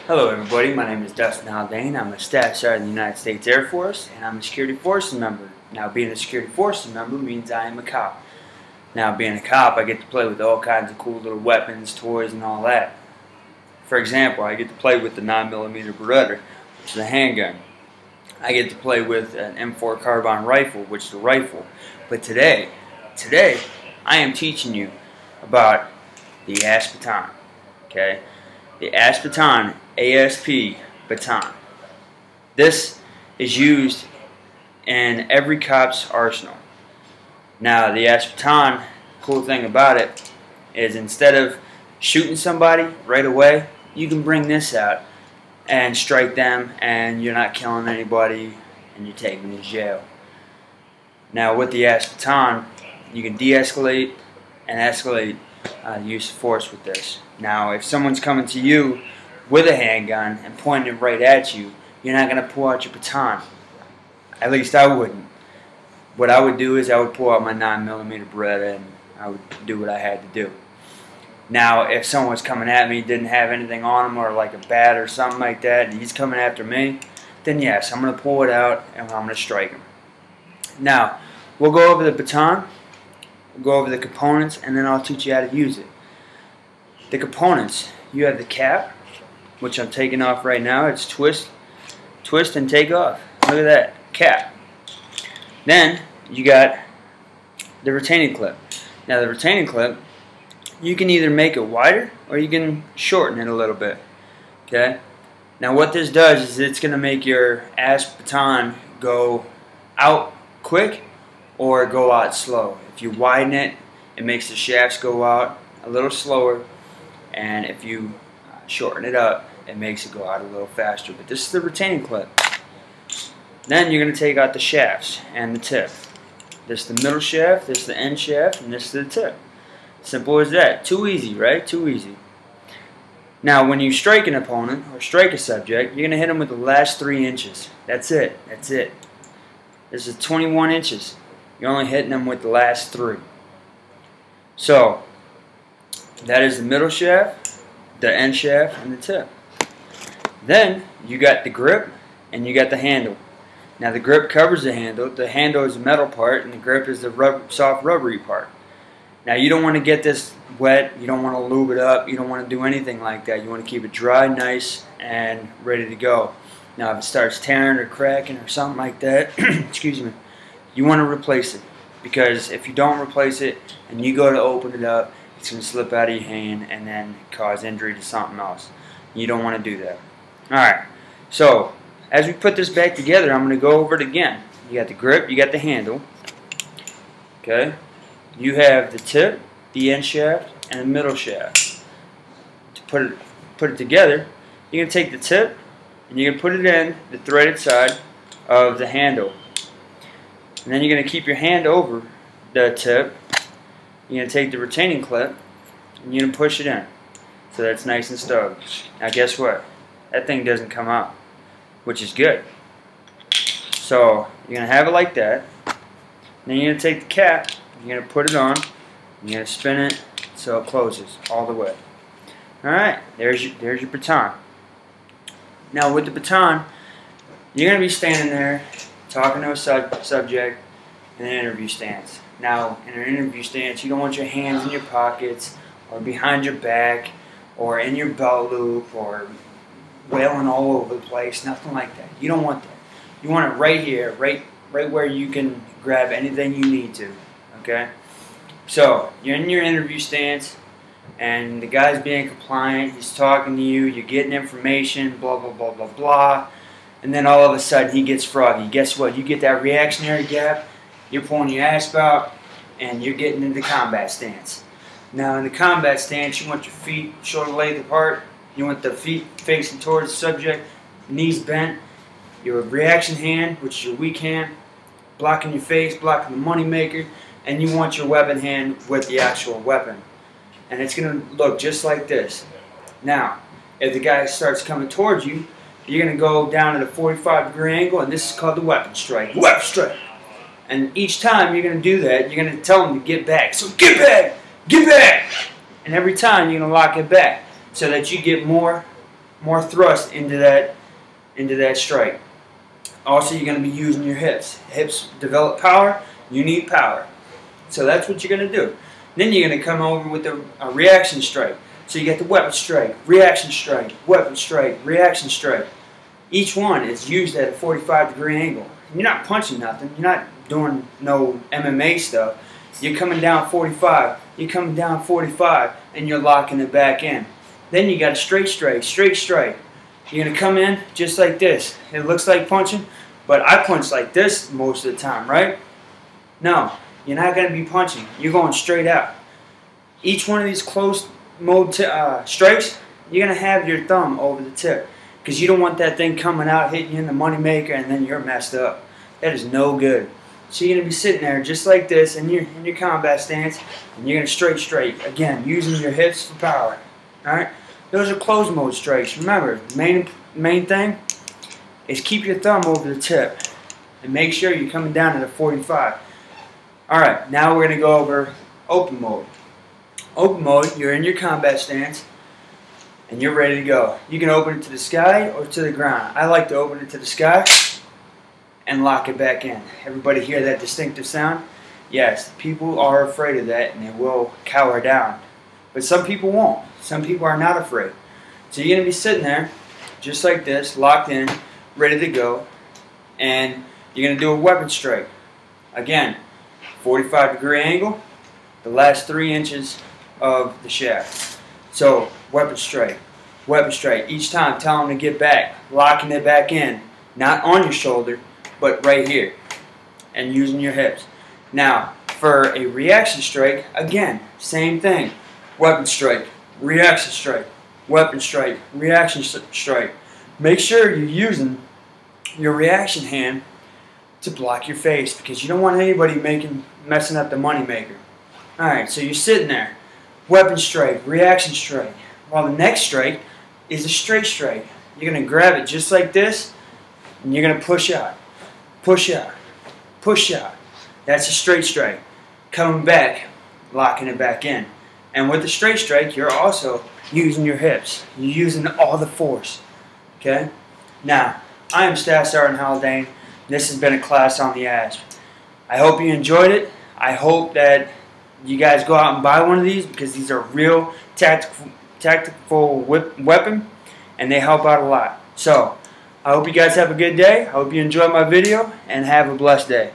Hello everybody, my name is Dustin Haldane. I'm a Staff Sergeant in the United States Air Force, and I'm a Security Forces member. Now, being a Security Forces member means I am a cop. Now, being a cop, I get to play with all kinds of cool little weapons, toys, and all that. For example, I get to play with the 9mm Beretta, which is a handgun. I get to play with an M4 carbine rifle, which is a rifle. But today, I am teaching you about the ASP Baton. Okay? The ASP Baton, ASP Baton. This is used in every cop's arsenal. Now, the ASP Baton, cool thing about it is instead of shooting somebody right away, you can bring this out and strike them, and you're not killing anybody, and you're taking them to jail. Now, with the ASP Baton, you can de-escalate and escalate the use of force with this. Now, if someone's coming to you with a handgun and pointing it right at you, you're not going to pull out your baton. At least I wouldn't. What I would do is I would pull out my 9mm Beretta and I would do what I had to do. Now, if someone's coming at me, didn't have anything on him or like a bat or something like that, and he's coming after me, then yes, I'm going to pull it out and I'm going to strike him. Now, we'll go over the baton, we'll go over the components, and then I'll teach you how to use it. The components, you have the cap, which I'm taking off right now. It's twist and take off. Look at that, cap. Then you got the retaining clip. Now the retaining clip, you can either make it wider or you can shorten it a little bit. Okay. Now what this does is it's going to make your ASP Baton go out quick or go out slow. If you widen it, it makes the shafts go out a little slower, and if you shorten it up, it makes it go out a little faster. But this is the retaining clip. Then you're going to take out the shafts and the tip. This is the middle shaft, this is the end shaft, and this is the tip. Simple as that. Too easy, right? Too easy. Now, when you strike an opponent or strike a subject, you're going to hit them with the last 3 inches. That's it. That's it. This is 21 inches. You're only hitting them with the last 3. So, that is the middle shaft, the end shaft, and the tip. Then, you got the grip and you got the handle. Now, the grip covers the handle. The handle is the metal part, and the grip is the soft rubbery part. Now, you don't want to get this wet. You don't want to lube it up. You don't want to do anything like that. You want to keep it dry, nice, and ready to go. Now, if it starts tearing or cracking or something like that, excuse me, you want to replace it. Because if you don't replace it and you go to open it up, it's going to slip out of your hand and then cause injury to something else. You don't want to do that. Alright, so as we put this back together, I'm going to go over it again. You got the grip, you got the handle. Okay. You have the tip, the end shaft, and the middle shaft. To put it together, you're going to take the tip and you're going to put it in the threaded side of the handle. And then you're going to keep your hand over the tip. You're going to take the retaining clip and you're going to push it in so that's nice and snug. Now guess what? That thing doesn't come out, which is good. So you're going to have it like that. Then you're going to take the cap, you're going to put it on, you're going to spin it so it closes all the way. Alright, there's your baton. Now with the baton, you're going to be standing there talking to a subject in an interview stance. Now, in an interview stance, you don't want your hands in your pockets or behind your back or in your belt loop or wailing all over the place, nothing like that. You don't want that. You want it right here, right where you can grab anything you need to, okay? So, you're in your interview stance, and the guy's being compliant, he's talking to you, you're getting information, blah, blah, blah, blah, blah, and then all of a sudden he gets froggy. Guess what? You get that reactionary gap, you're pulling your ass out, and you're getting into combat stance. Now, in the combat stance, you want your feet shoulder length apart, you want the feet facing towards the subject, knees bent, your reaction hand, which is your weak hand, blocking your face, blocking the money maker, and you want your weapon hand with the actual weapon. And it's going to look just like this. Now, if the guy starts coming towards you, you're going to go down at a 45-degree angle, and this is called the weapon strike. Weapon strike! And each time you're going to do that, you're going to tell him to get back. So get back! Get back! And every time you're going to lock it back so that you get more more thrust into that strike. Also, you're going to be using your hips. Hips develop power. You need power. So that's what you're going to do. Then you're going to come over with a reaction strike. So you get the weapon strike, reaction strike, weapon strike, reaction strike. Each one is used at a 45-degree angle. You're not punching nothing. You're not doing no MMA stuff. You're coming down 45. You're coming down 45, and you're locking it back in. Then you got a straight strike, straight strike. You're going to come in just like this. It looks like punching, but I punch like this most of the time, right? No, you're not going to be punching. You're going straight out. Each one of these closed mode strikes, you're going to have your thumb over the tip because you don't want that thing coming out, hitting you in the moneymaker, and then you're messed up. That is no good. So you're going to be sitting there just like this in your combat stance, and you're going to straight, again, using your hips for power. Alright? Those are closed mode strikes. Remember, the main thing is keep your thumb over the tip and make sure you're coming down at a 45. Alright, now we're going to go over open mode. Open mode, you're in your combat stance and you're ready to go. You can open it to the sky or to the ground. I like to open it to the sky and lock it back in. Everybody hear that distinctive sound? Yes, people are afraid of that and they will cower down. But some people won't. Some people are not afraid. So you're going to be sitting there just like this, locked in, ready to go, and you're going to do a weapon strike. Again, 45-degree angle, the last 3 inches of the shaft. So, weapon strike, each time tell them to get back, locking it back in, not on your shoulder, but right here, and using your hips. Now, for a reaction strike, again, same thing, weapon strike, reaction strike, weapon strike, reaction strike. Make sure you're using your reaction hand to block your face because you don't want anybody messing up the moneymaker. Alright, so you're sitting there. Weapon strike, reaction strike. While the next strike is a straight strike. You're going to grab it just like this, and you're going to push out. Push out. Push out. That's a straight strike. Coming back, locking it back in. And with the straight strike, you're also using your hips. You're using all the force. Okay? Now, I am Staff Sergeant Haldane. This has been a class on the ASP. I hope you enjoyed it. I hope that you guys go out and buy one of these because these are real tactical weapon and they help out a lot. So, I hope you guys have a good day. I hope you enjoyed my video and have a blessed day.